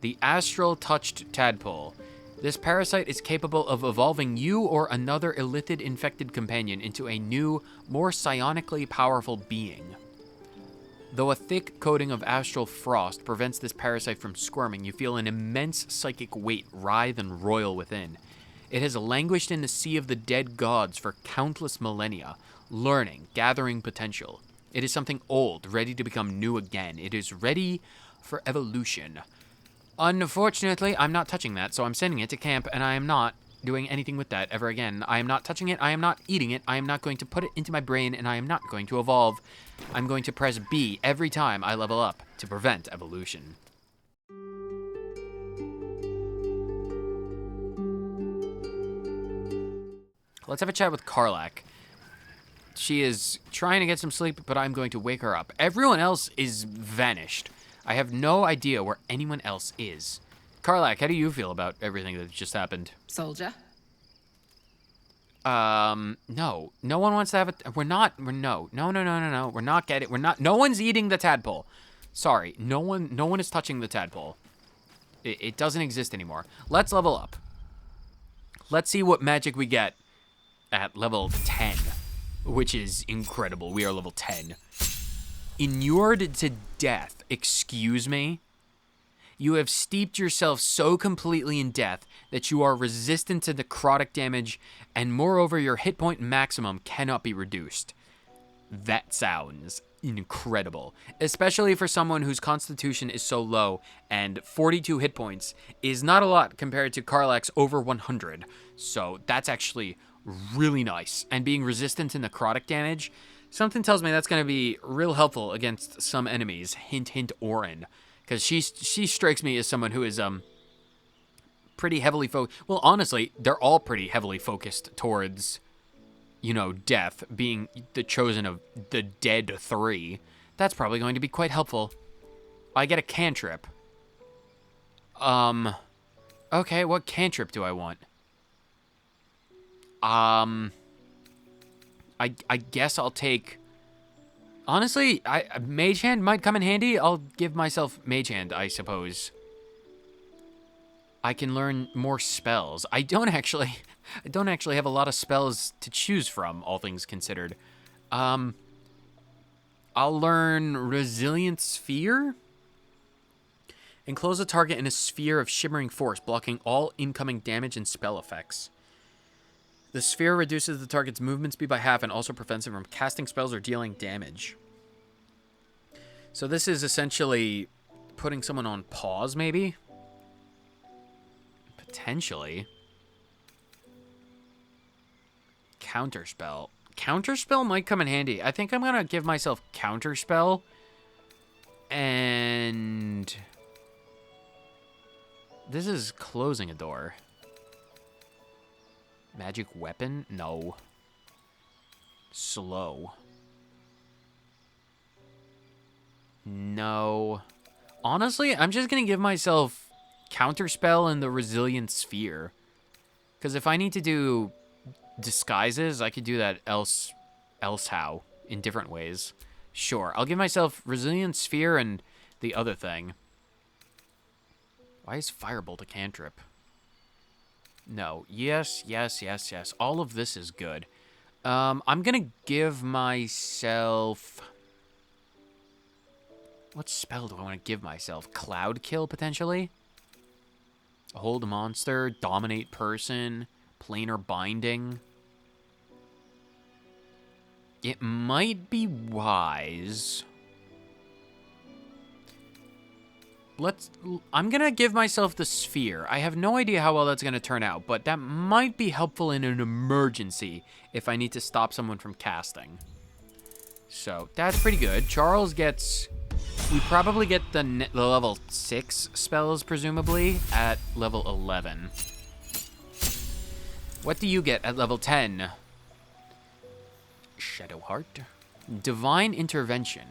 The Astral Touched Tadpole. This parasite is capable of evolving you or another illithid infected companion into a new, more psionically powerful being. Though a thick coating of astral frost prevents this parasite from squirming, you feel an immense psychic weight writhe and roil within. It has languished in the sea of the dead gods for countless millennia, learning, gathering potential. It is something old, ready to become new again. It is ready for evolution. Unfortunately, I'm not touching that, so I'm sending it to camp, and I am not doing anything with that ever again. I am not touching it, I am not eating it, I am not going to put it into my brain, and I am not going to evolve. I'm going to press B every time I level up to prevent evolution. Let's have a chat with Karlach. She is trying to get some sleep, but I'm going to wake her up. Everyone else is vanished. I have no idea where anyone else is. Karlach, how do you feel about everything that just happened? Soldier? No. No one wants to have it. No. We're not getting, no one's eating the tadpole. Sorry, no one is touching the tadpole. It doesn't exist anymore. Let's level up. Let's see what magic we get at level 10, which is incredible. We are level 10. Inured to death, excuse me? You have steeped yourself so completely in death that you are resistant to necrotic damage, and moreover, your hit point maximum cannot be reduced. That sounds incredible, especially for someone whose constitution is so low, and 42 hit points is not a lot compared to Karlach's over 100. So that's actually really nice. And being resistant to necrotic damage, something tells me that's going to be real helpful against some enemies. Hint, hint, Orin. Because she strikes me as someone who is pretty heavily focused. Well, honestly, they're all pretty heavily focused towards, death, being the chosen of the dead 3. That's probably going to be quite helpful. I get a cantrip. Okay, what cantrip do I want? I guess I'll take... Honestly, Mage Hand might come in handy. I'll give myself Mage Hand, I suppose. I can learn more spells. I don't actually have a lot of spells to choose from, all things considered. I'll learn Resilient Sphere. Enclose a target in a sphere of shimmering force, blocking all incoming damage and spell effects. The sphere reduces the target's movement speed by half and also prevents him from casting spells or dealing damage. So this is essentially putting someone on pause, maybe? Potentially. Counterspell. Counterspell might come in handy. I think I'm going to give myself Counterspell. And... this is closing a door. Magic weapon? No. Slow. No. Honestly, I'm just going to give myself Counterspell and the Resilient Sphere. Because if I need to do disguises, I could do that else how, in different ways. Sure, I'll give myself Resilient Sphere and the other thing. Why is Firebolt a cantrip? No. Yes. All of this is good. I'm going to give myself... what spell do I want to give myself? Cloud Kill, potentially? Hold monster, dominate person, planar binding. It might be wise... I'm going to give myself the sphere. I have no idea how well that's going to turn out, but that might be helpful in an emergency if I need to stop someone from casting. So, that's pretty good. Charles gets... we probably get the level 6 spells, presumably, at level 11. What do you get at level 10? Shadowheart. Divine Intervention.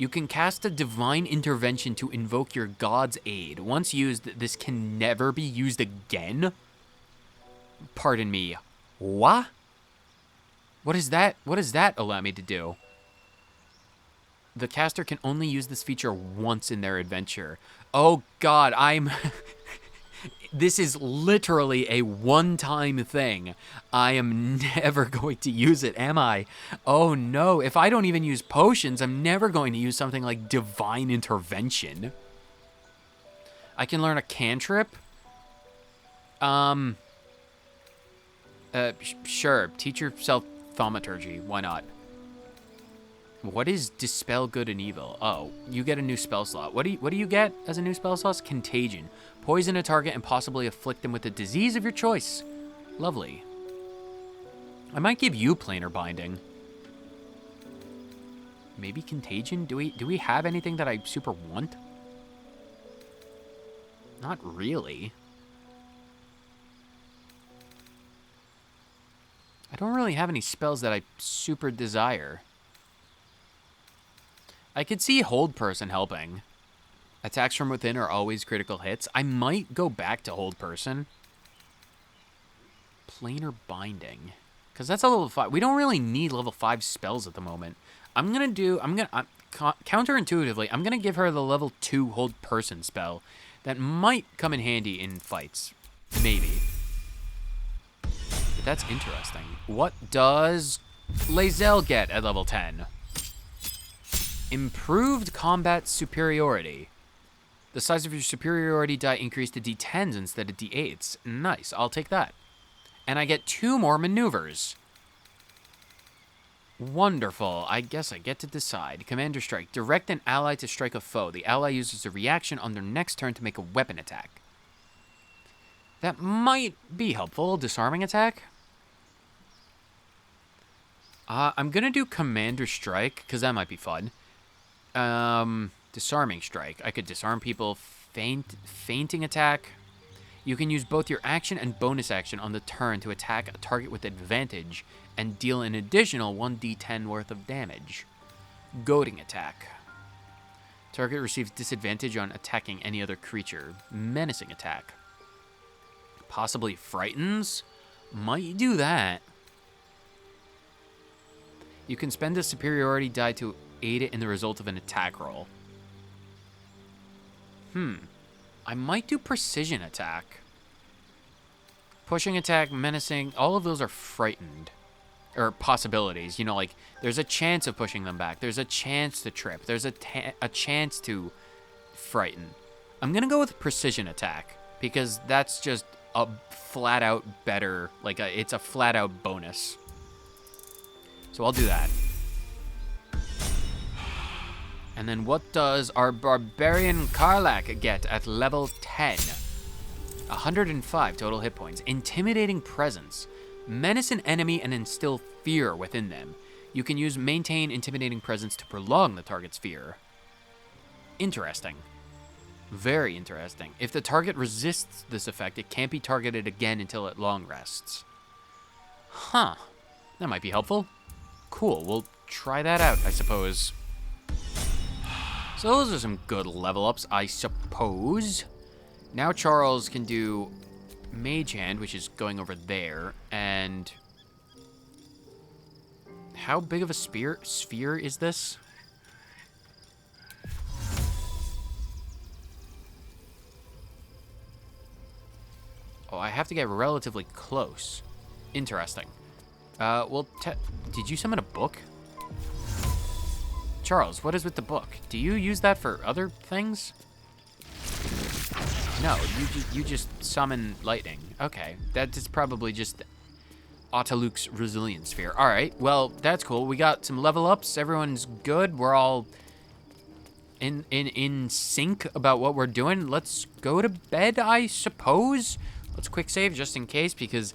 You can cast a Divine Intervention to invoke your god's aid. Once used, this can never be used again? Pardon me. What? What is that? What does that allow me to do? The caster can only use this feature once in their adventure. Oh God, this is literally a one-time thing. I am never going to use it, am I? Oh no, if I don't even use potions, I'm never going to use something like divine intervention. I can learn a cantrip. Sure. Teach yourself thaumaturgy. Why not? What is dispel good and evil? Oh, you get a new spell slot. What do you get as a new spell slot? Contagion. Poison a target and possibly afflict them with a disease of your choice. Lovely. I might give you planar binding. Maybe contagion? Do we have anything that I super want? Not really. I don't really have any spells that I super desire. I could see Hold Person helping. Attacks from within are always critical hits. I might go back to Hold Person. Planar Binding. Because that's a level 5. We don't really need level 5 spells at the moment. Counterintuitively, I'm going to give her the level 2 Hold Person spell. That might come in handy in fights. Maybe. But that's interesting. What does Lae'zel get at level 10? Improved combat superiority. The size of your superiority die increased to D10s instead of D8s. Nice, I'll take that. And I get 2 more maneuvers. Wonderful. I guess I get to decide. Commander Strike. Direct an ally to strike a foe. The ally uses a reaction on their next turn to make a weapon attack. That might be helpful. Disarming attack? I'm going to do Commander Strike, because that might be fun. Disarming Strike. I could disarm people. Fainting attack. You can use both your action and bonus action on the turn to attack a target with advantage and deal an additional 1d10 worth of damage. Goading attack. Target receives disadvantage on attacking any other creature. Menacing attack. Possibly frightens? Might do that. You can spend a superiority die to aid it in the result of an attack roll. I might do precision attack. Pushing attack, menacing, all of those are frightened. Or possibilities, you know, like, there's a chance of pushing them back. There's a chance to trip. There's a chance to frighten. I'm gonna go with precision attack, because that's just a flat-out better, like, it's a flat-out bonus. So I'll do that. And then what does our Barbarian Karlach get at level 10? 105 total hit points. Intimidating Presence. Menace an enemy and instill fear within them. You can use Maintain Intimidating Presence to prolong the target's fear. Interesting. Very interesting. If the target resists this effect, it can't be targeted again until it long rests. Huh. That might be helpful. Cool, we'll try that out, I suppose. So those are some good level ups, I suppose. Now Charles can do Mage Hand, which is going over there, and how big of a sphere is this? Oh, I have to get relatively close. Interesting. Well, did you summon a book? Charles, what is with the book? Do you use that for other things? No, you just summon lightning. Okay, that is probably just Autoluke's resilience sphere. All right, well, that's cool. We got some level ups. Everyone's good. We're all in sync about what we're doing. Let's go to bed, I suppose. Let's quick save just in case, because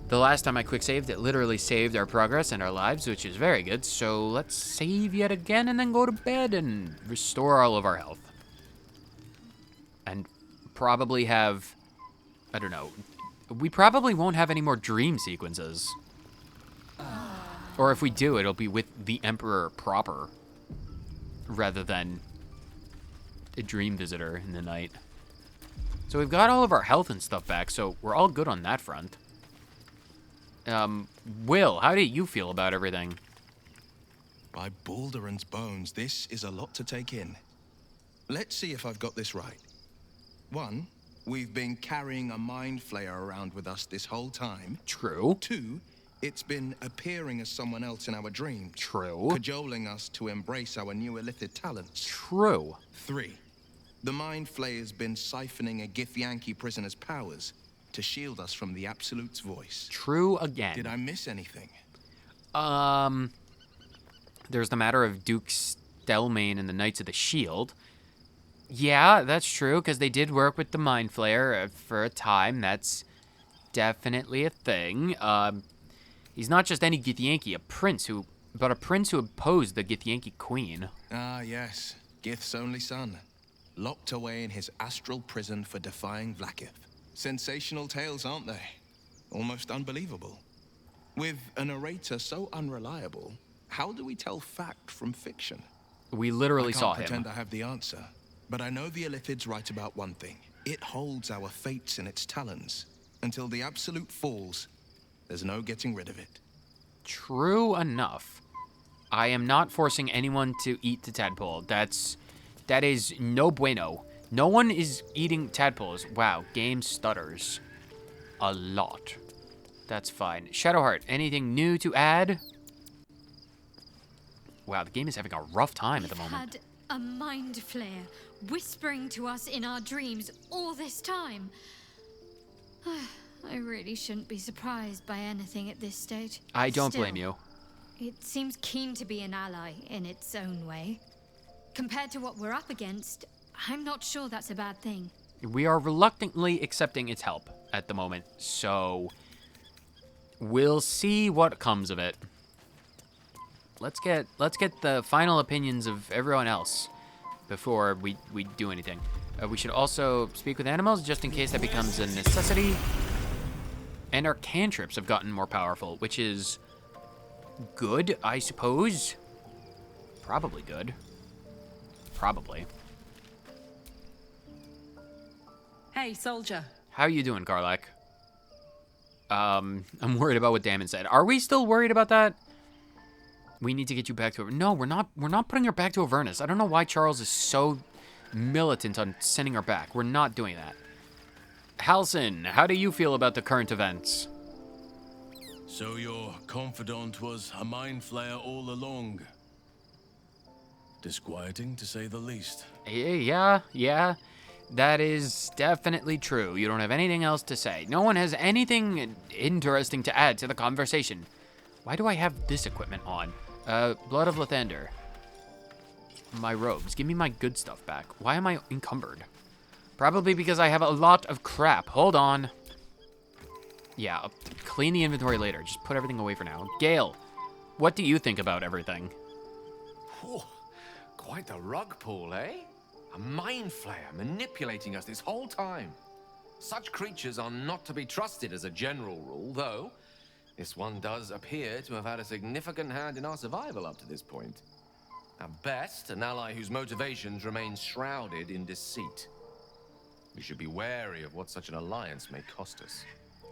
the last time I quick saved, it literally saved our progress and our lives, which is very good. So let's save yet again and then go to bed and restore all of our health. And probably have, I don't know, we probably won't have any more dream sequences. Or if we do, it'll be with the Emperor proper, rather than a dream visitor in the night. So we've got all of our health and stuff back, so we're all good on that front. Will, how do you feel about everything? By Baldur's bones, this is a lot to take in. let's see if I've got this right. 1, we've been carrying a mind flayer around with us this whole time. True. 2, it's been appearing as someone else in our dreams. True. Cajoling us to embrace our new illithid talents. True. 3, the mind flayer's been siphoning a Githyanki prisoner's powers to shield us from the Absolute's voice. True again. Did I miss anything? There's the matter of Duke Stelmane and the Knights of the Shield. Yeah, that's true, because they did work with the Mind Flayer for a time. That's definitely a thing. He's not just any Githyanki, but a prince who opposed the Githyanki queen. Ah, yes. Gith's only son. Locked away in his astral prison for defying Vlaakith. Sensational tales, aren't they? Almost unbelievable. With a narrator so unreliable, how do we tell fact from fiction? We literally saw him. I can't pretend I have the answer, but I know the Illithid's right about one thing. It holds our fates in its talons. Until the Absolute falls, there's no getting rid of it. True enough. I am not forcing anyone to eat the tadpole. That is no bueno. No one is eating tadpoles. Wow, game stutters a lot. That's fine. Shadowheart, anything new to add? Wow, the game is having a rough time at the moment. We've had a mind flare whispering to us in our dreams all this time. I really shouldn't be surprised by anything at this stage. I don't blame you. It seems keen to be an ally in its own way. Compared to what we're up against, I'm not sure that's a bad thing. We are reluctantly accepting its help at the moment, so we'll see what comes of it. Let's get the final opinions of everyone else before we do anything. We should also speak with animals just in case that becomes a necessity. And our cantrips have gotten more powerful, which is good, I suppose. Probably good. Probably. Hey, soldier. How you doing, Karlak? I'm worried about what Damon said. Are we still worried about that? We need to get you back to... No, we're not putting her back to Avernus. I don't know why Charles is so militant on sending her back. We're not doing that. Halsin, how do you feel about the current events? So your confidant was a mind flayer all along. Disquieting, to say the least. Yeah. That is definitely true. You don't have anything else to say. No one has anything interesting to add to the conversation. Why do I have this equipment on? Blood of Lathander. My robes. Give me my good stuff back. Why am I encumbered? Probably because I have a lot of crap. Hold on. Yeah, I'll clean the inventory later. Just put everything away for now. Gale, what do you think about everything? Whew, quite the rug pull, eh? A mind flayer manipulating us this whole time. Such creatures are not to be trusted as a general rule, though this one does appear to have had a significant hand in our survival up to this point. At best, an ally whose motivations remain shrouded in deceit. We should be wary of what such an alliance may cost us.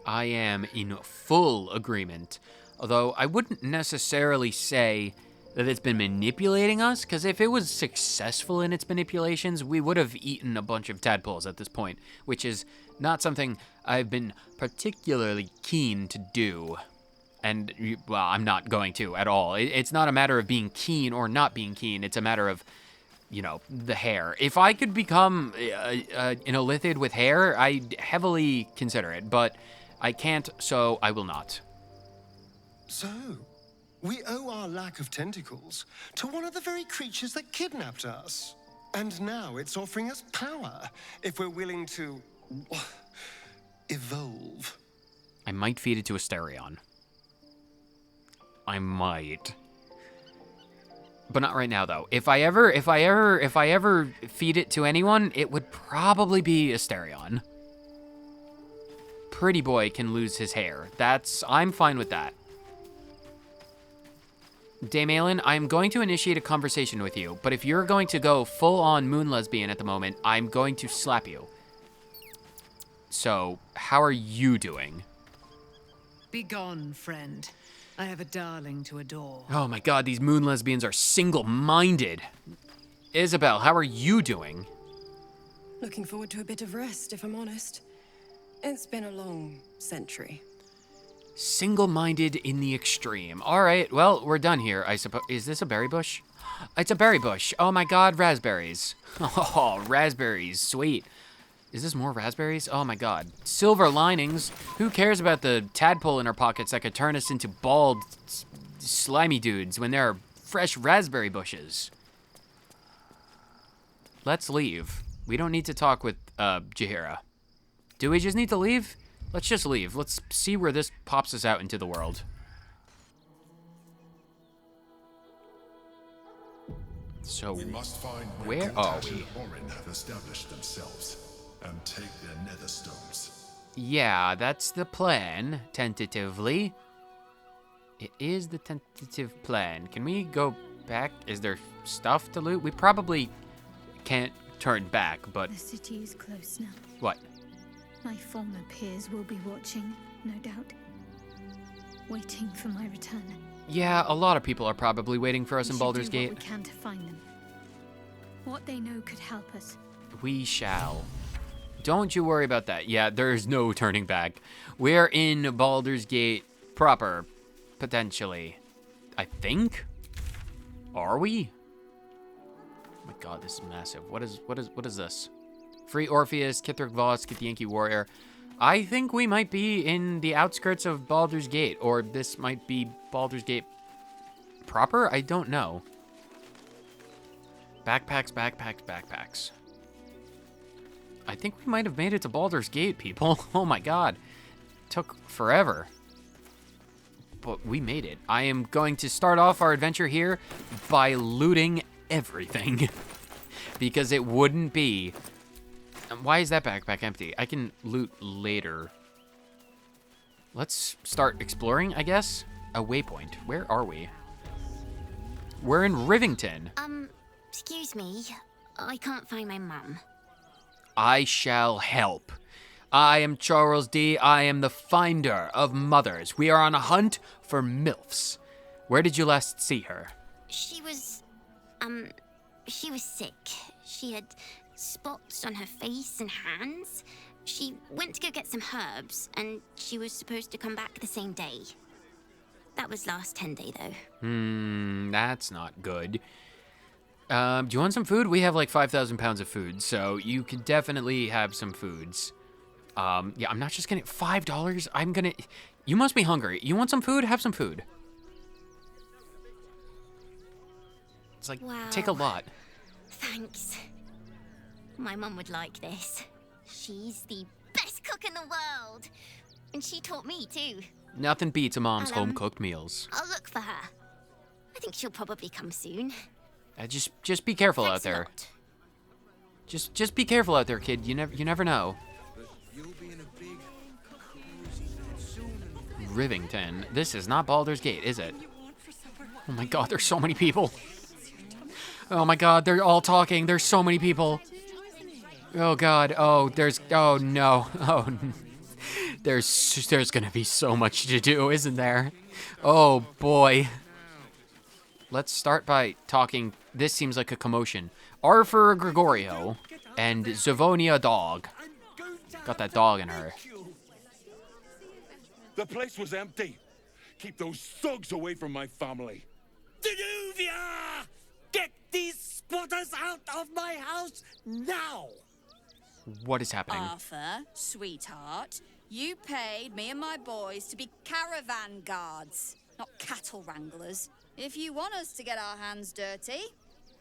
I am in full agreement, although I wouldn't necessarily say that it's been manipulating us, because if it was successful in its manipulations, we would have eaten a bunch of tadpoles at this point, which is not something I've been particularly keen to do. And, well, I'm not going to at all. It's not a matter of being keen or not being keen. It's a matter of, you know, the hair. If I could become an Illithid with hair, I'd heavily consider it, but I can't, so I will not. So, we owe our lack of tentacles to one of the very creatures that kidnapped us. And now it's offering us power if we're willing to evolve. I might feed it to Asterion. I might. But not right now, though. If I ever feed it to anyone, it would probably be Asterion. Pretty boy can lose his hair. I'm fine with that. Damalin, I'm going to initiate a conversation with you, but if you're going to go full-on moon lesbian at the moment, I'm going to slap you. So, how are you doing? Begone, friend. I have a darling to adore. Oh my god, these moon lesbians are single-minded. Isabel, how are you doing? Looking forward to a bit of rest, if I'm honest. It's been a long century. Single-minded in the extreme. All right, well, we're done here, I suppose. Is this a berry bush? It's a berry bush. Oh my god, raspberries. Oh, raspberries, sweet. Is this more raspberries? Oh my god. Silver linings. Who cares about the tadpole in our pockets that could turn us into bald, slimy dudes when there are fresh raspberry bushes? Let's leave. We don't need to talk with, Jaheira. Do we just need to leave? Let's just leave. Let's see where this pops us out into the world. So, We must find where are we? Orin have established themselves and take their nether stones. Yeah, that's the plan, tentatively. It is the tentative plan. Can we go back? Is there stuff to loot? We probably can't turn back, but... The city is close now. What? My former peers will be watching, no doubt. Waiting for my return. Yeah, a lot of people are probably waiting for us in Baldur's We should do Gate. what we can to find them. What they know could help us. We shall. Don't you worry about that. Yeah, there's no turning back. We're in Baldur's Gate proper, potentially. I think? Are we? Oh my god, this is massive. What is this? Free Orpheus, Kithric Voss, get the Yankee Warrior. I think we might be in the outskirts of Baldur's Gate, or this might be Baldur's Gate proper? I don't know. Backpacks, backpacks, backpacks. I think we might have made it to Baldur's Gate, people. Oh my god. Took forever. But we made it. I am going to start off our adventure here by looting everything. Because it wouldn't be... Why is that backpack empty? I can loot later. Let's start exploring, I guess. A waypoint. Where are we? We're in Rivington. Excuse me. I can't find my mum. I shall help. I am Charles D. I am the finder of mothers. We are on a hunt for MILFs. Where did you last see her? She was sick. She had spots on her face and hands. She went to go get some herbs, and she was supposed to come back the same day. That was last 10 day, though. That's not good. Do you want some food? We have like 5,000 pounds of food, so you can definitely have some foods. Yeah, I'm not just gonna... $5? I'm gonna... You must be hungry. You want some food? Have some food. It's like, Wow. take a lot. Thanks. My mum would like this. She's the best cook in the world. And she taught me, too. Nothing beats a mom's I'll, home-cooked meals. I'll look for her. I think she'll probably come soon. Just be careful Thanks out there. a lot. Just be careful out there, kid. You never know. Rivington. This is not Baldur's Gate, is it? Oh my god, there's so many people. Oh my god, they're all talking. There's so many people. Oh god. Oh no. Oh, there's gonna be so much to do, isn't there? Oh boy. Let's start by talking. This seems like a commotion. Arthur Gregorio and Zavonia Dog. Got that dog in her. The place was empty. Keep those thugs away from my family. Danuvia! Get these squatters out of my house now! What is happening? Arthur, sweetheart, you paid me and my boys to be caravan guards, not cattle wranglers. If you want us to get our hands dirty,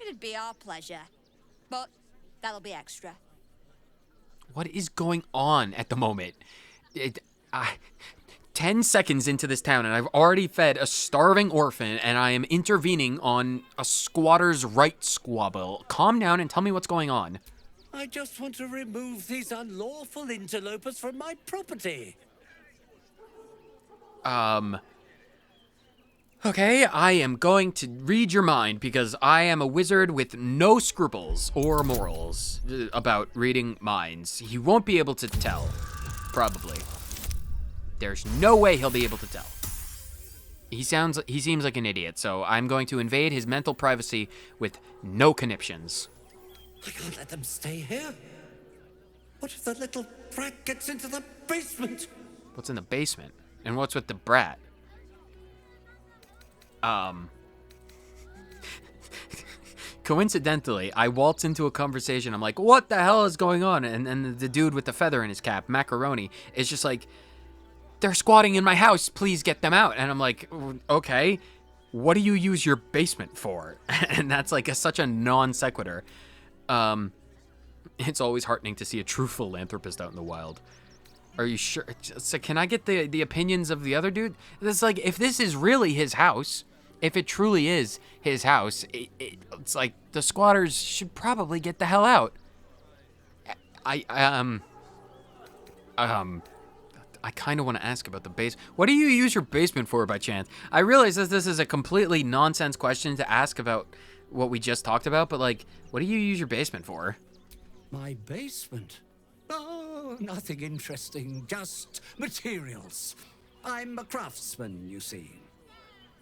it'd be our pleasure. But that'll be extra. What is going on at the moment? 10 seconds into this town and I've already fed a starving orphan and I am intervening on a squatter's right squabble. Calm down and tell me what's going on. I just want to remove these unlawful interlopers from my property. Okay, I am going to read your mind because I am a wizard with no scruples or morals about reading minds. He won't be able to tell, probably. There's no way he'll be able to tell. He seems like an idiot, so I'm going to invade his mental privacy with no conniptions. I can't let them stay here. What if the little brat gets into the basement? What's in the basement? And what's with the brat? Coincidentally, I waltz into a conversation. I'm like, what the hell is going on? And the dude with the feather in his cap, Macaroni, is just like, they're squatting in my house. Please get them out. And I'm like, okay, what do you use your basement for? And that's like such a non sequitur. It's always heartening to see a true philanthropist out in the wild. Are you sure? So can I get the opinions of the other dude? It's like, if this is really his house, if it truly is his house, it's like the squatters should probably get the hell out. I kind of want to ask about the base. What do you use your basement for, by chance? I realize that this is a completely nonsense question to ask about what we just talked about, but like, what do you use your basement for? My basement? Oh, nothing interesting, just materials. I'm a craftsman, you see.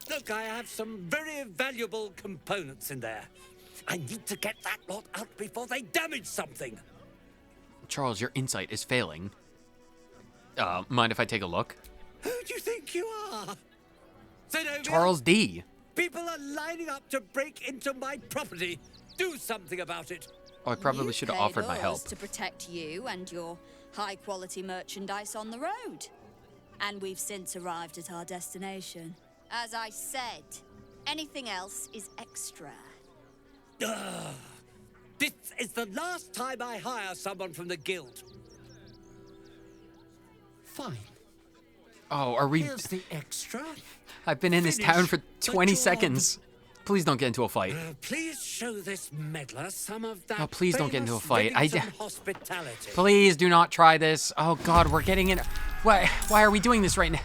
Look, I have some very valuable components in there. I need to get that lot out before they damage something. Charles, your insight is failing. Mind if I take a look? Who do you think you are? Zenobia? Charles D. People are lining up to break into my property. Do something about it. Oh, I probably should have offered my help. To protect you and your high-quality merchandise on the road. And we've since arrived at our destination. As I said, anything else is extra. This is the last time I hire someone from the guild. Fine. Oh, are we... Here's the extra. I've been in this town for 20 seconds. Please don't get into a fight. Please show this meddler some of that. Oh, please don't get into a fight. Hospitality. Please do not try this. Oh God, we're getting in. Why are we doing this right now?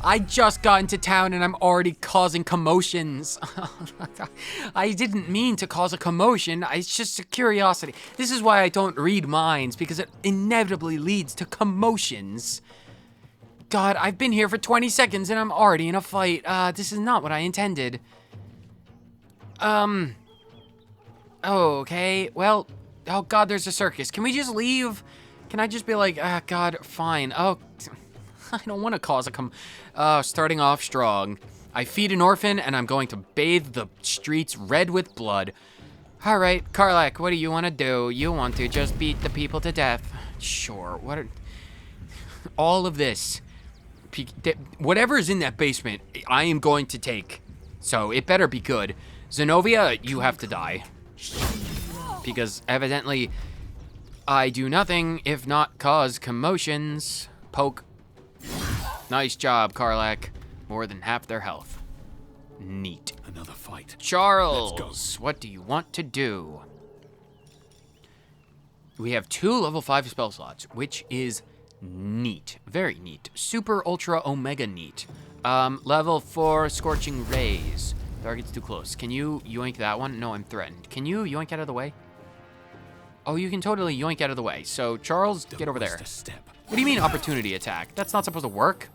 I just got into town and I'm already causing commotions. I didn't mean to cause a commotion. It's just a curiosity. This is why I don't read minds, because it inevitably leads to commotions. God, I've been here for 20 seconds and I'm already in a fight. This is not what I intended. Okay, well, oh God, there's a circus. Can we just leave? Can I just be like, God, fine. Oh, I don't want to cause a starting off strong. I feed an orphan and I'm going to bathe the streets red with blood. All right, Karlak, what do you want to do? You want to just beat the people to death? Sure, all of this. Whatever's in that basement, I am going to take. So it better be good. Zenobia, you have to die. Because evidently, I do nothing if not cause commotions. Poke. Nice job, Karlak. More than half their health. Neat. Another fight. Charles, what do you want to do? We have 2 level 5 spell slots, which is neat. Very neat. Super, ultra, omega neat. Level 4 Scorching Rays. Target's too close. Can you yoink that one? No, I'm threatened. Can you yoink out of the way? Oh, you can totally yoink out of the way. So, Charles, get over there. What do you mean opportunity attack? That's not supposed to work.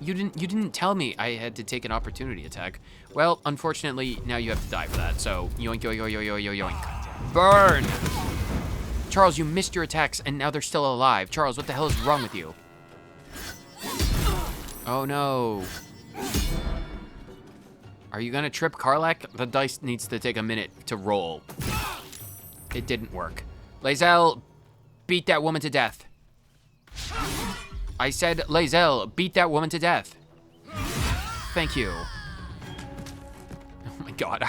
You didn't tell me I had to take an opportunity attack. Well, unfortunately, now you have to die for that. So, yoink, yoink, yoink, yoink, yoink, yoink. Burn! Charles, you missed your attacks, and now they're still alive. Charles, what the hell is wrong with you? Oh, no. Are you gonna trip Karlak? The dice needs to take a minute to roll. It didn't work. Lae'zel, beat that woman to death. I said, Lae'zel, beat that woman to death. Thank you. Oh my God.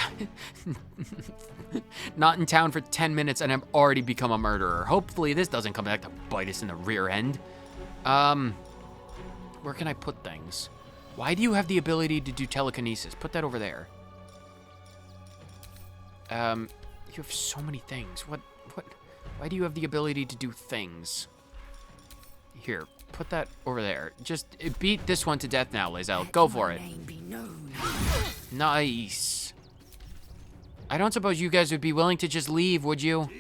Not in town for 10 minutes and I've already become a murderer. Hopefully this doesn't come back to bite us in the rear end. Where can I put things? Why do you have the ability to do telekinesis? Put that over there. You have so many things. Why do you have the ability to do things? Here, put that over there. Just beat this one to death now, Lae'zel. Go for it. Nice. I don't suppose you guys would be willing to just leave, would you?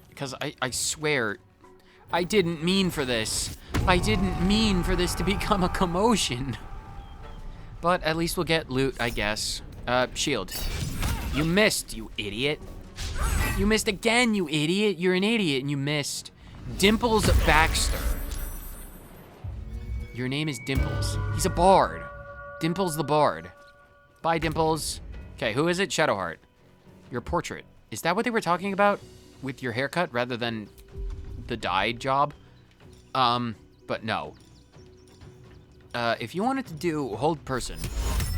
Because I swear, I didn't mean for this. I didn't mean for this to become a commotion. But at least we'll get loot, I guess. Shield. You missed, you idiot. You missed again, you idiot. You're an idiot and you missed. Dimples Baxter. Your name is Dimples. He's a bard. Dimples the bard. Bye, Dimples. Okay, who is it? Shadowheart. Your portrait. Is that what they were talking about with your haircut rather than the dye job? But no. If you wanted to do hold person,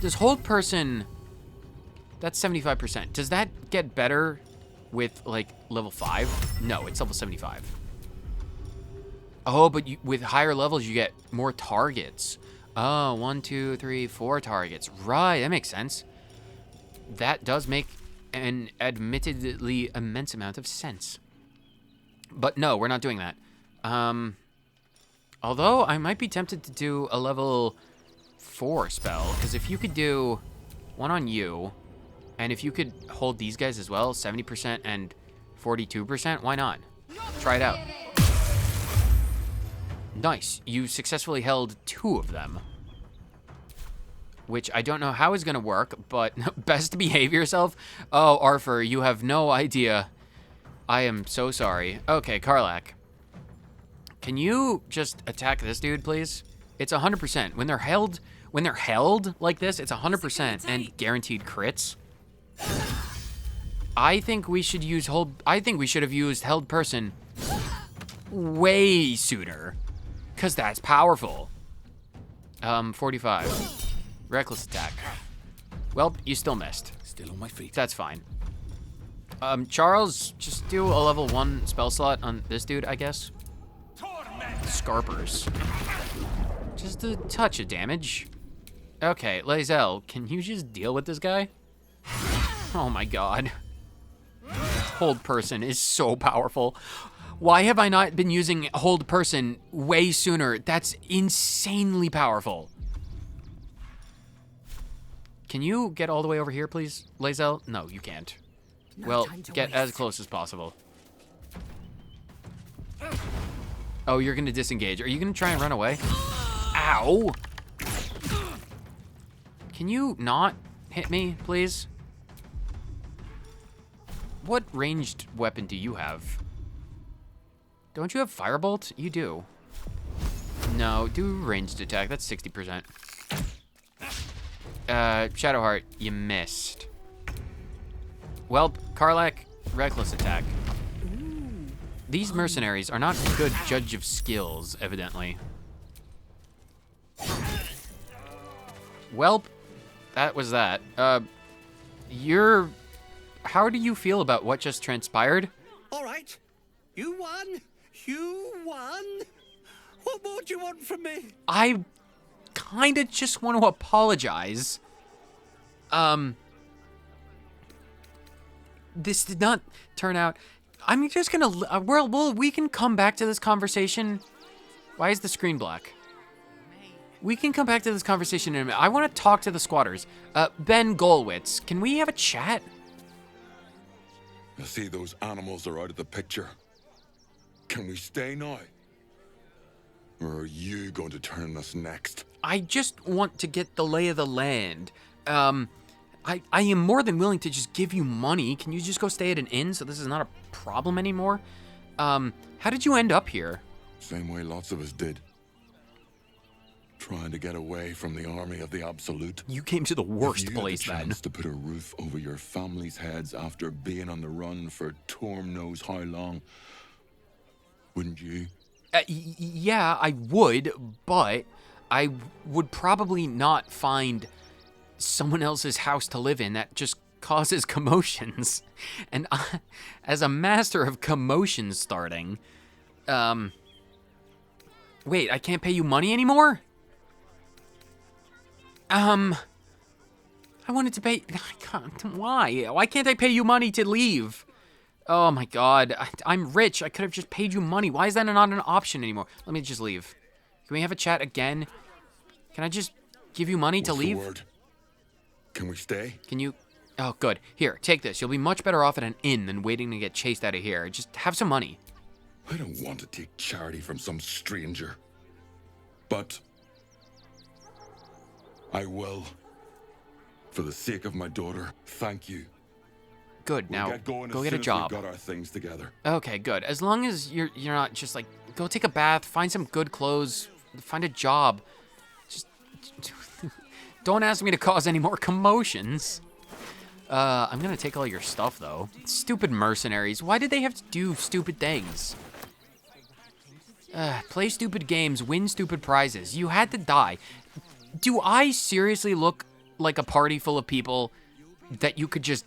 does hold person, that's 75%. Does that get better with like level 5? No, it's level 75. Oh, but with higher levels, you get more targets. Oh, 1, 2, 3, 4 targets. Right, that makes sense. That does make an admittedly immense amount of sense. But no, we're not doing that. Although I might be tempted to do a level 4 spell, because if you could do one on you, and if you could hold these guys as well, 70% and 42%, why not? Try it out. Nice, you successfully held 2 of them. Which I don't know how is gonna work, but best to behave yourself. Oh, Arthur, you have no idea. I am so sorry. Okay, Karlak. Can you just attack this dude, please? It's 100%. When they're held like this, it's 100% and guaranteed crits. I think we should use I think we should have used held person way sooner, cause that's powerful. 45. Reckless attack. Well, you still missed. Still on my feet. That's fine. Charles, just do a level 1 spell slot on this dude, I guess. Scarpers. Just a touch of damage. Okay, Lae'zel, can you just deal with this guy? Oh my god. Hold person is so powerful. Why have I not been using hold person way sooner? That's insanely powerful. Can you get all the way over here, please, Lae'zel? No, you can't. Well, get as close as possible. Oh, you're gonna disengage. Are you gonna try and run away? Ow! Can you not hit me, please? What ranged weapon do you have? Don't you have Firebolt? You do. No, do ranged attack. That's 60%. Shadowheart, you missed. Well, Karlak, reckless attack. These mercenaries are not a good judge of skills, evidently. Welp, that was that. How do you feel about what just transpired? All right. You won. You won. What more do you want from me? I kind of just want to apologize. This did not turn out. I'm just gonna. We can come back to this conversation. Why is the screen black? We can come back to this conversation in a minute. I want to talk to the squatters. Ben Golwitz, can we have a chat? I see those animals are out of the picture. Can we stay now? Or are you going to turn us next? I just want to get the lay of the land. I am more than willing to just give you money. Can you just go stay at an inn so this is not a problem anymore? How did you end up here? Same way lots of us did. Trying to get away from the army of the Absolute. You came to the worst place then. then. To put a roof over your family's heads after being on the run for Torm knows how long. Wouldn't you? Yeah, I would, but I would probably not find someone else's house to live in that just causes commotions. And as a master of commotion starting, wait, I can't pay you money anymore? I wanted to pay, why? Why can't I pay you money to leave? Oh my god, I'm rich. I could have just paid you money. Why is that not an option anymore? Let me just leave. Can we have a chat again? Can I just give you money to leave? Word? Can we stay? Can you? Oh, good. Here, take this. You'll be much better off at an inn than waiting to get chased out of here. Just have some money. I don't want to take charity from some stranger. But I will. For the sake of my daughter, thank you. Good. We'll Now get going go as get a soon as job. we've got our things together. Okay, good. As long as you're not just like, go take a bath, find some good clothes, find a job. Just don't ask me to cause any more commotions. I'm gonna take all your stuff though. Stupid mercenaries. Why did they have to do stupid things? Play stupid games, win stupid prizes. You had to die. Do I seriously look like a party full of people that you could just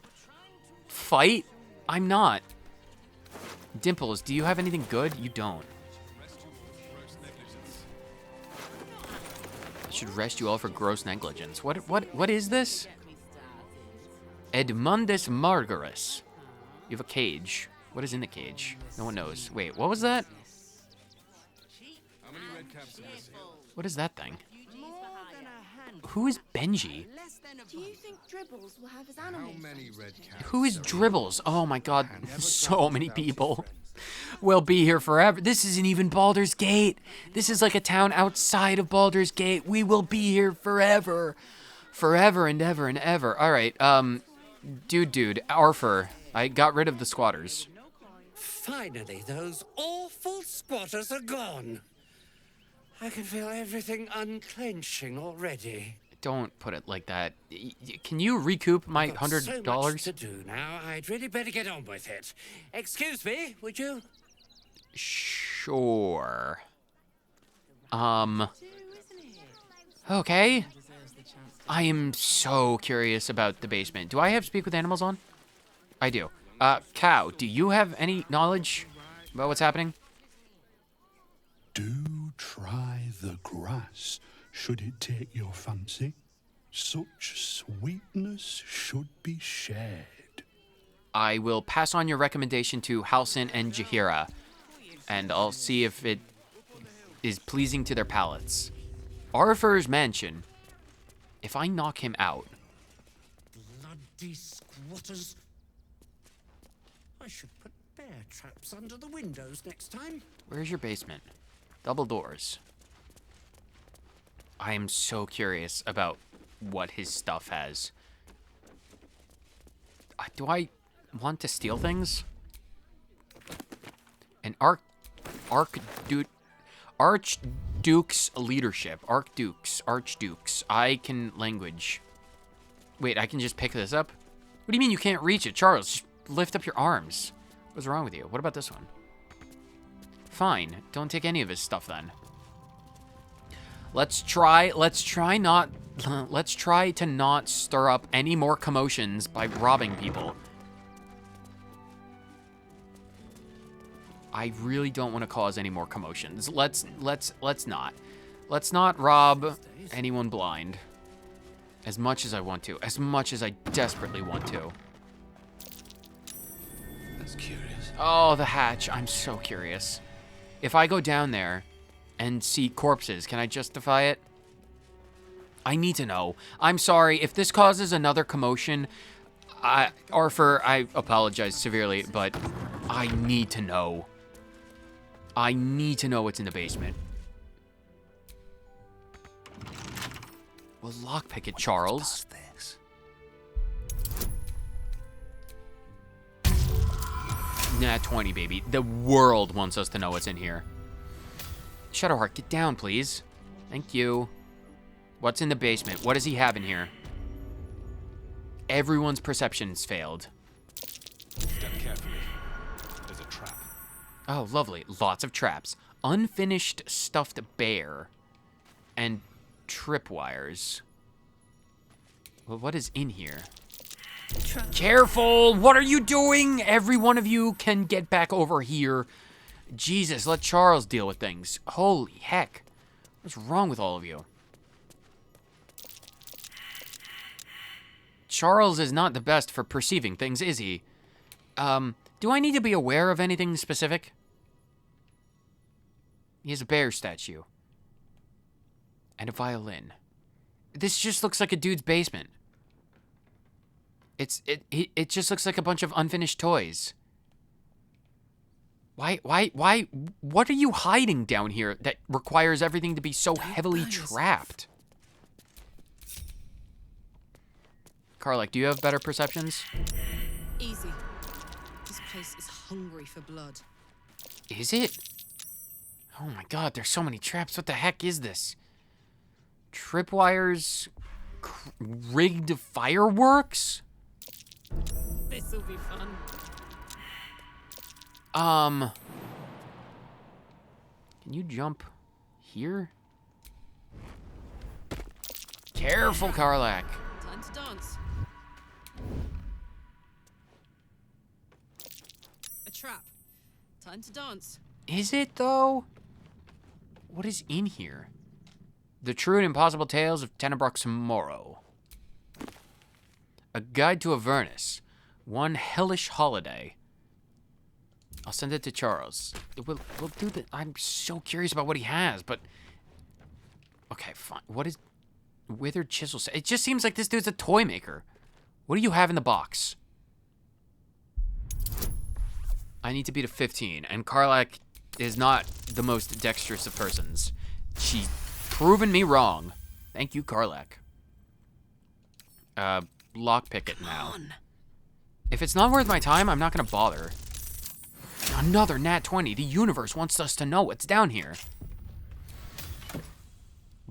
fight? I'm not. Dimples, do you have anything good? You don't. I should arrest you all for gross negligence. What is this? Edmundus Margaris. You have a cage. What is in the cage? No one knows. Wait, what was that? What is that thing? Who is Benji? Do you think Dribbles will have his animals? How many red caps? Who is Dribbles? Oh my god, so many people. We'll be here forever. This isn't even Baldur's Gate. This is like a town outside of Baldur's Gate. We will be here forever. Forever and ever and ever. All right, dude, Arthur, I got rid of the squatters. Finally, those awful squatters are gone. I can feel everything unclenching already. Don't put it like that. Can you recoup my $100? So much to do now. I'd really better get on with it. Excuse me, would you? Sure. Okay. I am so curious about the basement. Do I have Speak with Animals on? I do. Cow, do you have any knowledge about what's happening? Do try the grass, should it take your fancy. Such sweetness should be shared. I will pass on your recommendation to Halsin and Jahira, and I'll see if it is pleasing to their palates. Arthur's mansion. If I knock him out... Bloody squatters. I should put bear traps under the windows next time. Where's your basement? Double doors. I am so curious about what his stuff has. Do I want to steal things? An Archduke's leadership. Archdukes. I can language. Wait, I can just pick this up? What do you mean you can't reach it? Charles, just lift up your arms. What's wrong with you? What about this one? Fine. Don't take any of his stuff then. Let's try to not stir up any more commotions by robbing people. I really don't want to cause any more commotions. Let's not. Let's not rob anyone blind. As much as I want to. As much as I desperately want to. That's curious. Oh, the hatch. I'm so curious. If I go down there and see corpses, can I justify it? I need to know. I'm sorry. If this causes another commotion, Arthur, I apologize severely, but I need to know. I need to know what's in the basement. Well, lockpick it, Charles. Nah, 20, baby. The world wants us to know what's in here. Shadowheart, get down, please. Thank you. What's in the basement? What does he have in here? Everyone's perceptions failed. Step carefully. There's a trap. Oh, lovely. Lots of traps. Unfinished stuffed bear. And tripwires. Well, what is in here? Careful! What are you doing? Every one of you can get back over here. Jesus, let Charles deal with things. Holy heck. What's wrong with all of you? Charles is not the best for perceiving things, is he? Do I need to be aware of anything specific? He has a bear statue. And a violin. This just looks like a dude's basement. It just looks like a bunch of unfinished toys. Why? What are you hiding down here that requires everything to be so heavily trapped? Karlach, do you have better perceptions? Easy. This place is hungry for blood. Is it? Oh my god, there's so many traps. What the heck is this? Tripwires? Rigged fireworks? This'll be fun. Can you jump here? Careful, Karlach. Time to dance. A trap. Time to dance. Is it, though? What is in here? The True and Impossible Tales of Tenebroc's Morrow. A Guide to Avernus. One Hellish Holiday. I'll send it to Charles. We'll do the... I'm so curious about what he has, but... Okay, fine. What is... Withered Chisel... It just seems like this dude's a toy maker. What do you have in the box? I need to beat a 15, and Karlach is not the most dexterous of persons. She's proven me wrong. Thank you, Karlach. Lockpick it now. If it's not worth my time, I'm not gonna bother. Another nat 20. The universe wants us to know what's down here.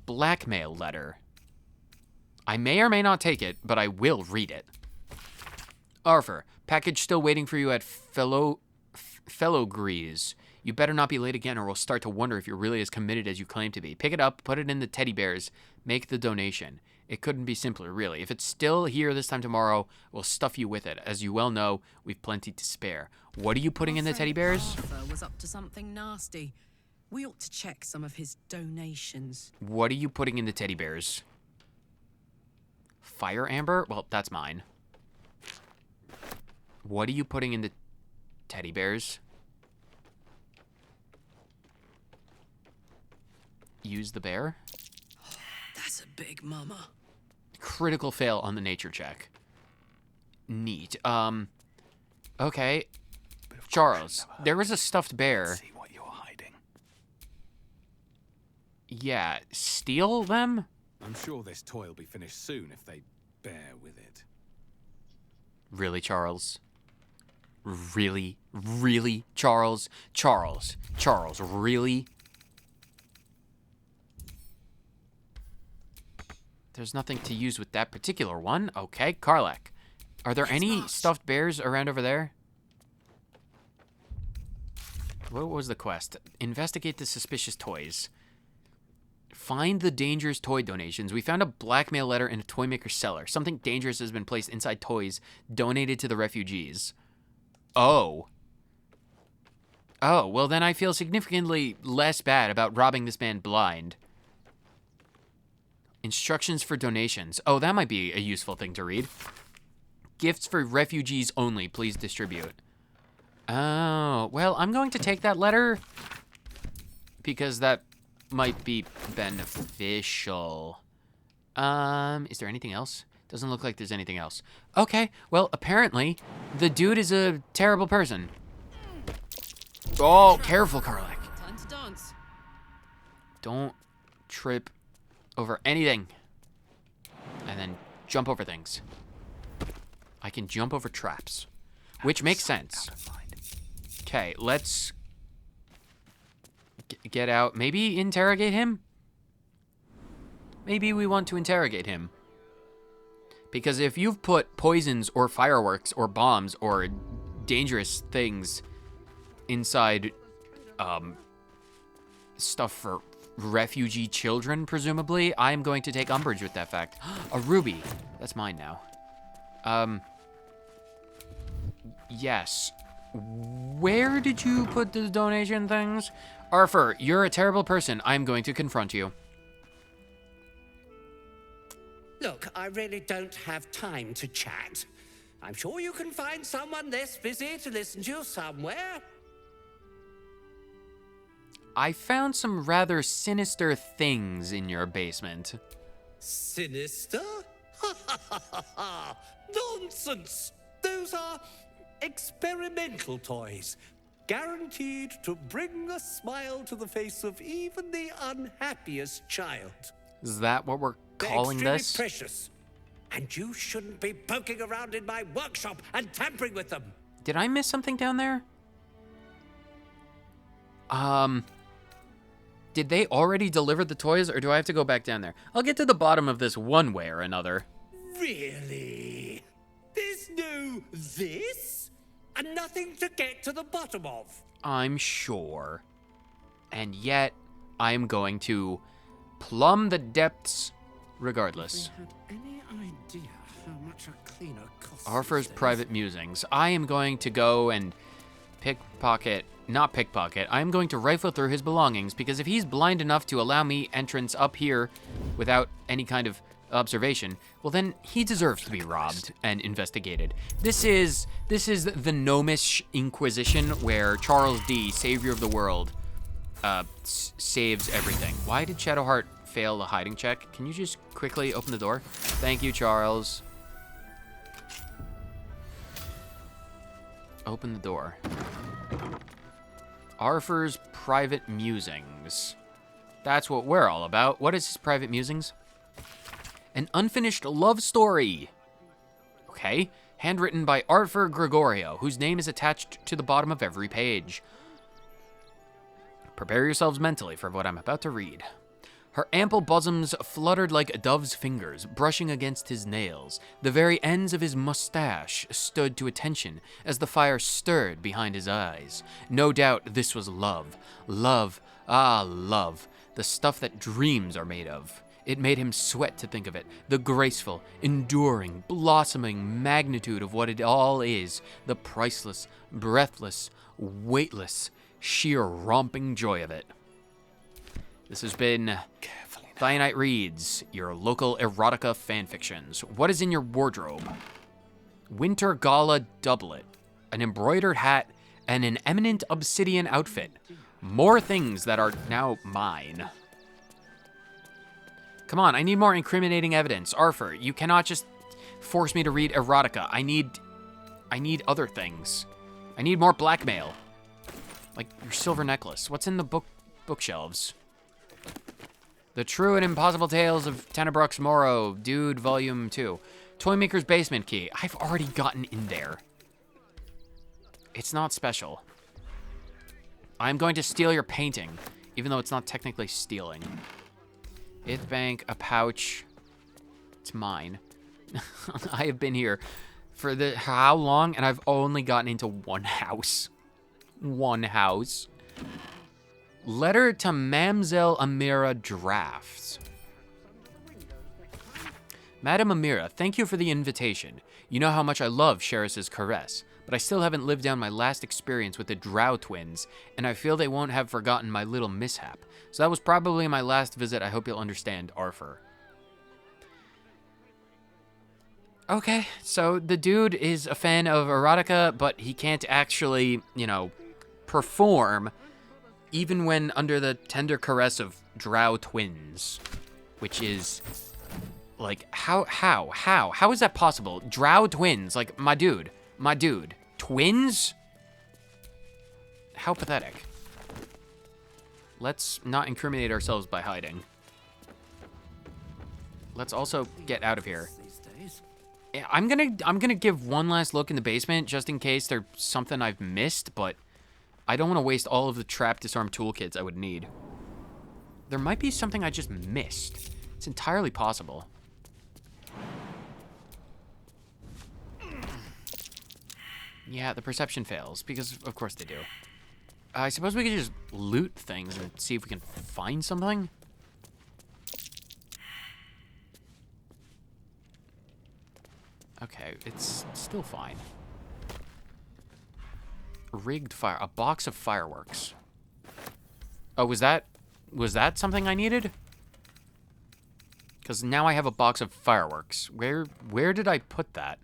Blackmail letter. I may or may not take it, but I will read it. Arthur, package still waiting for you at Fellow Grease. You better not be late again or we'll start to wonder if you're really as committed as you claim to be. Pick it up, put it in the teddy bears, make the donation. It couldn't be simpler, really. If it's still here this time tomorrow, we'll stuff you with it. As you well know, we've plenty to spare. What are you putting in the teddy bears? Arthur was up to something nasty. We ought to check some of his donations. What are you putting in the teddy bears? Fire amber? Well, that's mine. What are you putting in the teddy bears? Use the bear? That's a big mama. Critical fail on the nature check. Neat. Okay. Charles, there was a stuffed bear. See what you're hiding. Yeah, steal them? I'm sure this toy will be finished soon if they bear with it. Really, Charles? Really? Really, Charles? Charles, really? There's nothing to use with that particular one. Okay, Karlach. Are there any stuffed bears around over there? What was the quest? Investigate the suspicious toys. Find the dangerous toy donations. We found a blackmail letter in a toy maker's cellar. Something dangerous has been placed inside toys donated to the refugees. Oh. Oh, well then I feel significantly less bad about robbing this man blind. Instructions for donations. Oh, that might be a useful thing to read. Gifts for refugees only. Please distribute. Oh, well, I'm going to take that letter because that might be beneficial. Is there anything else? Doesn't look like there's anything else. Okay, well, apparently the dude is a terrible person. Oh, careful, Karlach. Time to dance. Don't trip over anything. And then jump over things. I can jump over traps, which makes sense. Okay, let's get out. Maybe interrogate him? Maybe we want to interrogate him. Because if you've put poisons or fireworks or bombs or dangerous things inside stuff for refugee children, presumably, I'm going to take umbrage with that fact. A ruby. That's mine now. Yes. Where did you put the donation things? Arthur, you're a terrible person. I'm going to confront you. Look, I really don't have time to chat. I'm sure you can find someone less busy to listen to you somewhere. I found some rather sinister things in your basement. Sinister? Nonsense! Those are experimental toys. guaranteed to bring a smile to the face of even the unhappiest child. Is that what we're calling They're this? extremely precious, and you shouldn't be poking around in my workshop and tampering with them. Did I miss something down there? Did they already deliver the toys, or do I have to go back down there? I'll get to the bottom of this one way or another. Really? There's no this? And nothing to get to the bottom of? I'm sure. And yet, I am going to plumb the depths regardless. If we had any idea how much a cleaner costs. Arthur's private musings. I am going to go and not pickpocket. I am going to rifle through his belongings, because if he's blind enough to allow me entrance up here without any kind of observation, well then he deserves to be robbed and investigated. This is the Gnomish Inquisition, where Charles D, savior of the world, saves everything. Why did Shadowheart fail the hiding check? Can you just quickly open the door? Thank you, Charles. Open the door. Arthur's private musings. That's what we're all about. What is his private musings? An unfinished love story. Okay. Handwritten by Arthur Gregorio, whose name is attached to the bottom of every page. Prepare yourselves mentally for what I'm about to read. Her ample bosoms fluttered like dove's fingers, brushing against his nails. The very ends of his mustache stood to attention as the fire stirred behind his eyes. No doubt this was love. Love, ah, love. The stuff that dreams are made of. It made him sweat to think of it. The graceful, enduring, blossoming magnitude of what it all is. The priceless, breathless, weightless, sheer romping joy of it. This has been Thionite Reads, your local erotica fanfictions. What is in your wardrobe? Winter gala doublet, an embroidered hat, and an eminent obsidian outfit. More things that are now mine. Come on, I need more incriminating evidence. Arthur, you cannot just force me to read erotica. I need other things. I need more blackmail. Like your silver necklace. What's in the bookshelves? The True and Impossible Tales of Tenebrux Morrow, Dude, Volume 2. Toymaker's Basement Key. I've already gotten in there. It's not special. I'm going to steal your painting, even though it's not technically stealing. Ith Bank, a pouch. It's mine. I have been here for how long, and I've only gotten into one house. One house. Letter to Mamselle Amira Drafts. Madam Amira, thank you for the invitation. You know how much I love Sheris's caress, but I still haven't lived down my last experience with the Drow twins, and I feel they won't have forgotten my little mishap. So that was probably my last visit. I hope you'll understand, Arthur. Okay, so the dude is a fan of erotica, but he can't actually, perform even when under the tender caress of Drow twins, which is, like, how is that possible? Drow twins, like, my dude, twins? How pathetic. Let's not incriminate ourselves by hiding. Let's also get out of here. Yeah, I'm gonna give one last look in the basement just in case there's something I've missed, but I don't want to waste all of the trap disarm toolkits I would need. There might be something I just missed. It's entirely possible. Yeah, the perception fails, because of course they do. I suppose we could just loot things and see if we can find something. Okay, it's still fine. Rigged fire, a box of fireworks. Oh, was that something I needed? Because now I have a box of fireworks. Where did I put that?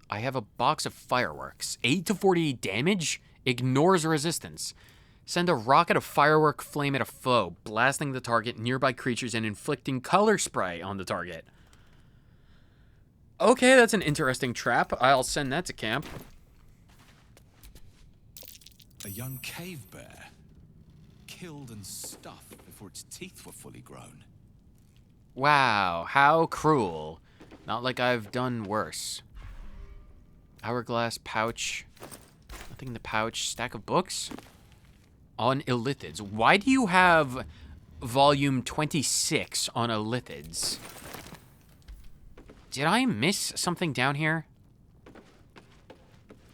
I have a box of fireworks. 8 to 48 damage? Ignores resistance. Send a rocket of firework flame at a foe, blasting the target, nearby creatures, and inflicting color spray on the target. Okay, that's an interesting trap. I'll send that to camp. A young cave bear, killed and stuffed before its teeth were fully grown. Wow, how cruel. Not like I've done worse. Hourglass pouch. Nothing in the pouch. Stack of books? On Illithids. Why do you have volume 26 on Illithids? Did I miss something down here?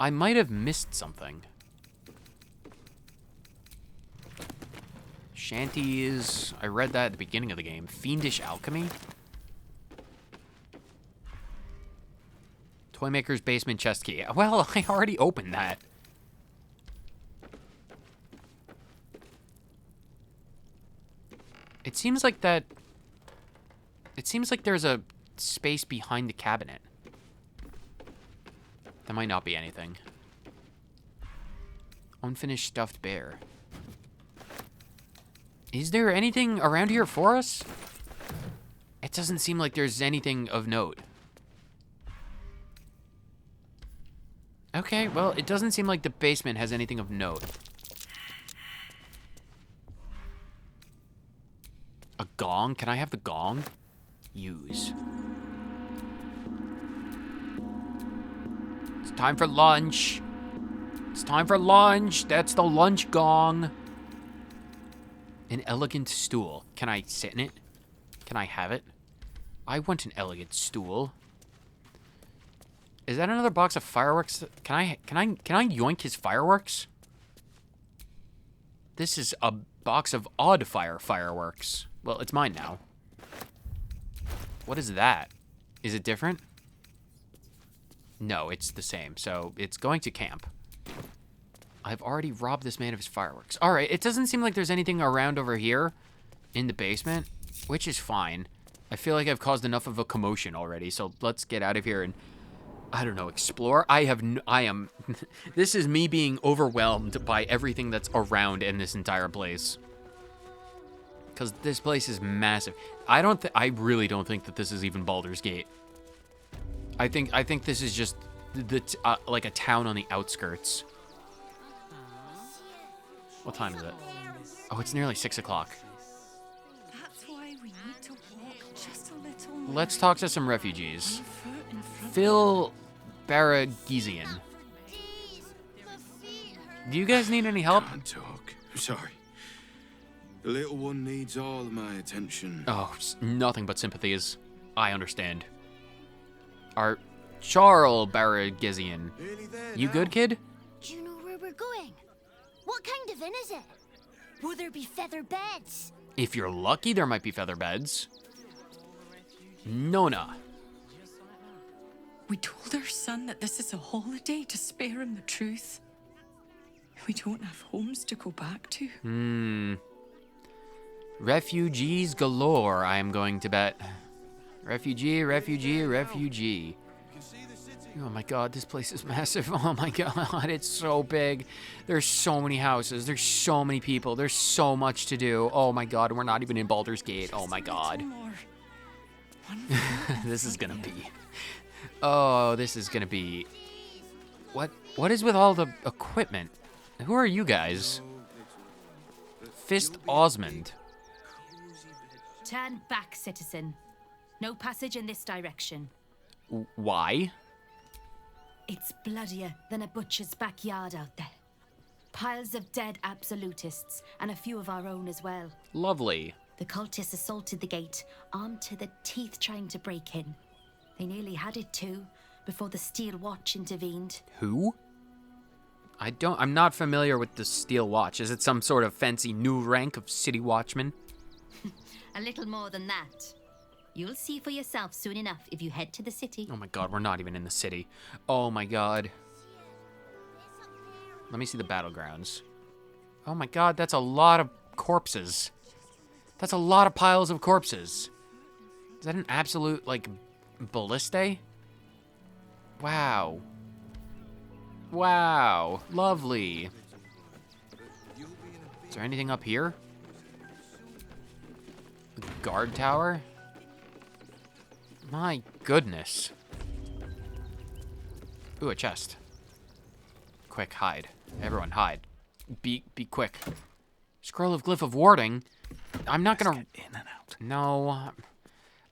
I might have missed something. Shanties. I read that at the beginning of the game. Fiendish Alchemy? Toymaker's Basement Chest Key. Well, I already opened that. It seems like that... It seems like there's a space behind the cabinet. That might not be anything. Unfinished stuffed bear. Is there anything around here for us? It doesn't seem like there's anything of note. Okay, well, it doesn't seem like the basement has anything of note. A gong? Can I have the gong? Use. It's time for lunch. It's time for lunch. That's the lunch gong. An elegant stool. Can I sit in it? Can I have it? I want an elegant stool. Is that another box of fireworks? Can I yoink his fireworks? This is a box of odd fireworks. Well, it's mine now. What is that? Is it different? No, it's the same. So it's going to camp. I've already robbed this man of his fireworks. All right, it doesn't seem like there's anything around over here in the basement, which is fine. I feel like I've caused enough of a commotion already, so let's get out of here and, I don't know, explore. I am, this is me being overwhelmed by everything that's around in this entire place. Because this place is massive. I really don't think that this is even Baldur's Gate. I think this is just like a town on the outskirts. What time is it? Oh, it's nearly 6 o'clock. That's why we need to walk just a little more. Let's talk to some refugees. Phil Baragizian. Do you guys need any help? Can't talk. I'm sorry. The little one needs all of my attention. Oh, nothing but sympathies. I understand. Our Charles Baragizian. You good, kid? Do you know where we're going? What kind of inn is it? Will there be feather beds? If you're lucky, there might be feather beds. Nona. We told our son that this is a holiday to spare him the truth. We don't have homes to go back to. Refugees galore, I am going to bet. Refugee, refugee, refugee. Oh my god, this place is massive. Oh my god, it's so big. There's so many houses. There's so many people. There's so much to do. Oh my god, we're not even in Baldur's Gate. Oh my god. This is gonna be... Oh, this is gonna be... What is with all the equipment? Who are you guys? Fist Osmond. Turn back, citizen. No passage in this direction. Why? It's bloodier than a butcher's backyard out there. Piles of dead absolutists, and a few of our own as well. Lovely. The cultists assaulted the gate, armed to the teeth trying to break in. They nearly had it too, before the Steel Watch intervened. Who? I'm not familiar with the Steel Watch. Is it some sort of fancy new rank of city watchman? A little more than that. You'll see for yourself soon enough if you head to the city. Oh my god, we're not even in the city. Oh my god. Let me see the battlegrounds. Oh my god, that's a lot of corpses. That's a lot of piles of corpses. Is that an absolute, like, balliste? Wow. Wow. Lovely. Is there anything up here? The guard tower? My goodness. Ooh, a chest. Quick, hide. Everyone, hide. Be quick. Scroll of Glyph of Warding. I'm not gonna... Get in and out. No.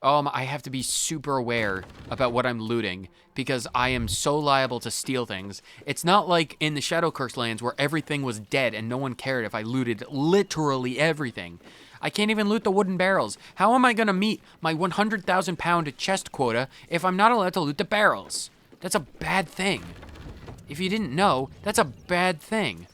I have to be super aware about what I'm looting because I am so liable to steal things. It's not like in the Shadow Curse lands where everything was dead and no one cared if I looted literally everything. I can't even loot the wooden barrels. How am I gonna meet my 100,000 pound chest quota if I'm not allowed to loot the barrels? That's a bad thing. If you didn't know, that's a bad thing.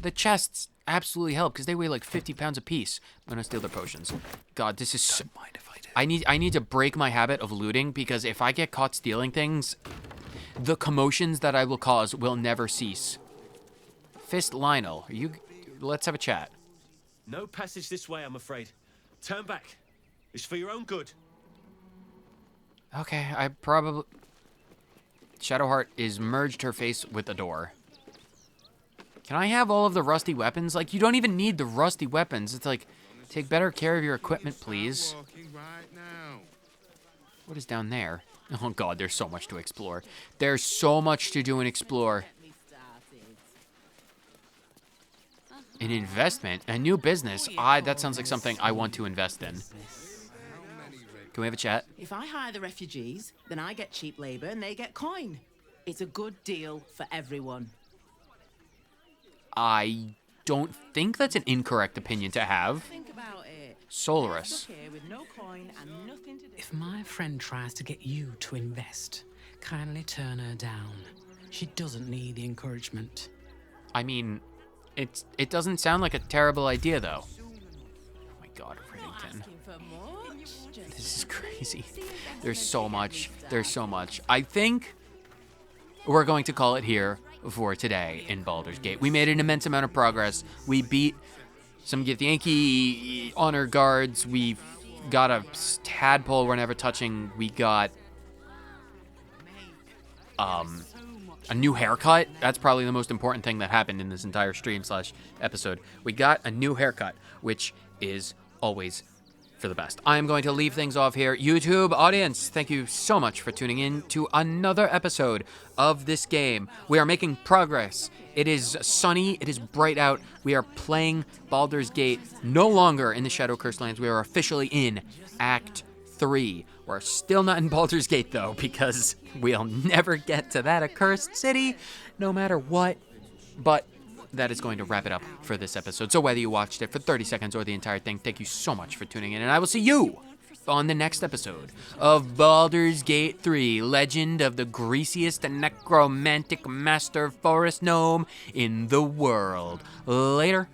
The chests absolutely help because they weigh like 50 pounds a piece. I'm gonna steal their potions. God, this is so... Mind if I do? I need to break my habit of looting because if I get caught stealing things, the commotions that I will cause will never cease. Fist Lionel, let's have a chat. No passage this way, I'm afraid. Turn back. It's for your own good. Okay, I probably... Shadowheart is merged her face with the door. Can I have all of the rusty weapons? Like, you don't even need the rusty weapons. It's like, take better care of your equipment, please. What is down there? Oh god, there's so much to explore. There's so much to do and explore. An investment? A new business? That sounds like something I want to invest in. Can we have a chat? If I hire the refugees, then I get cheap labor and they get coin. It's a good deal for everyone. I don't think that's an incorrect opinion to have. Think about it. Solaris. With no coin and nothing to do. If my friend tries to get you to invest, kindly turn her down. She doesn't need the encouragement. I mean, it doesn't sound like a terrible idea, though. Oh my god, Riddington. This is crazy. There's so much. There's so much. I think we're going to call it here for today in Baldur's Gate. We made an immense amount of progress. We beat some Githyanki honor guards. We got a tadpole we're never touching. We got a new haircut. That's probably the most important thing that happened in this entire stream/episode. We got a new haircut, which is always for the best. I am going to leave things off here. YouTube audience, thank you so much for tuning in to another episode of this game. We are making progress. It is sunny. It is bright out. We are playing Baldur's Gate, no longer in the Shadow Curse lands. We are officially in Act 3. We're still not in Baldur's Gate, though, because we'll never get to that accursed city, no matter what. But that is going to wrap it up for this episode. So whether you watched it for 30 seconds or the entire thing, thank you so much for tuning in, and I will see you on the next episode of Baldur's Gate 3, Legend of the Greasiest Necromantic Master Forest Gnome in the World. Later.